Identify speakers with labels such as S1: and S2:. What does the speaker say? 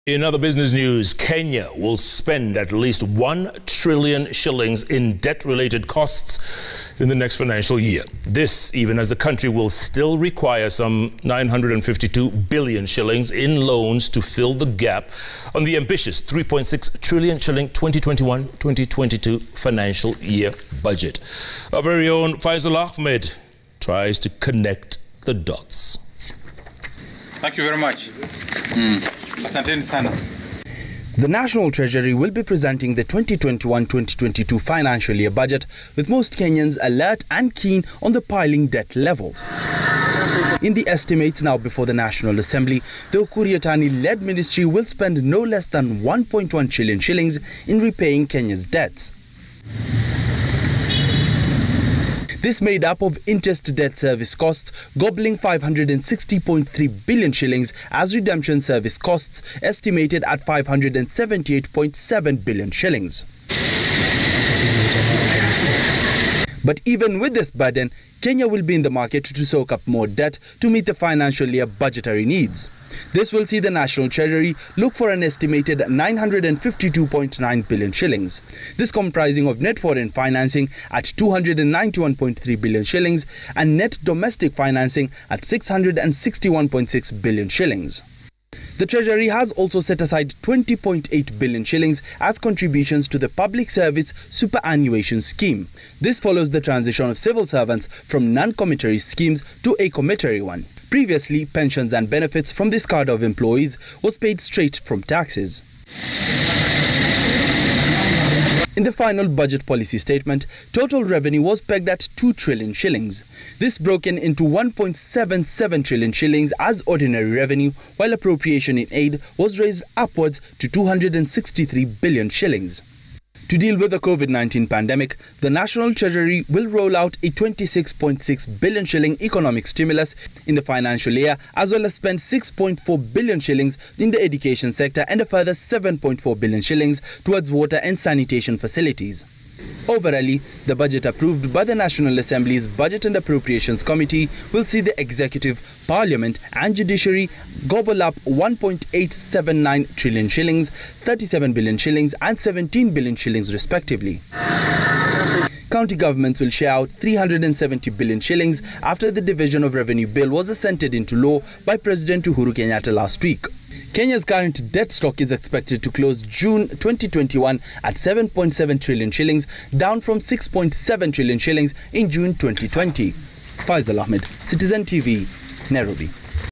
S1: In other business news, Kenya will spend at least 1 trillion shillings in debt-related costs in the next financial year. This even as the country will still require some 952 billion shillings in loans to fill the gap on the ambitious 3.6 trillion shilling 2021-2022 financial year budget. Our very own Faisal Ahmed tries to connect the dots.
S2: Thank you very much. Asanteni sana.
S3: The National Treasury will be presenting the 2021-2022 financial year budget, with most Kenyans alert and keen on the piling debt levels. In the estimates now before the National Assembly, the Ukuri-Yatani-led ministry will spend no less than 1.1 trillion shillings in repaying Kenya's debts. This made up of interest debt service costs, gobbling 560.3 billion shillings, as redemption service costs estimated at 578.7 billion shillings. But even with this burden, Kenya will be in the market to soak up more debt to meet the financial year budgetary needs. This will see the National Treasury look for an estimated 952.9 billion shillings. This comprising of net foreign financing at 291.3 billion shillings and net domestic financing at 661.6 billion shillings. The Treasury has also set aside 20.8 billion shillings as contributions to the Public Service Superannuation Scheme. This follows the transition of civil servants from non-commissary schemes to a commissary one. Previously, pensions and benefits from this cadre of employees was paid straight from taxes. In the final budget policy statement, total revenue was pegged at 2 trillion shillings. This broken into 1.77 trillion shillings as ordinary revenue, while appropriation in aid was raised upwards to 263 billion shillings. To deal with the COVID-19 pandemic, the National Treasury will roll out a 26.6 billion shilling economic stimulus in the financial year, as well as spend 6.4 billion shillings in the education sector and a further 7.4 billion shillings towards water and sanitation facilities. Overall, the budget approved by the National Assembly's Budget and Appropriations Committee will see the Executive, Parliament and Judiciary gobble up 1.879 trillion shillings, 37 billion shillings and 17 billion shillings respectively. County governments will share out 370 billion shillings after the Division of Revenue Bill was assented into law by President Uhuru Kenyatta last week. Kenya's current debt stock is expected to close June 2021 at 7.7 trillion shillings, down from 6.7 trillion shillings in June 2020. Faisal Ahmed, Citizen TV, Nairobi.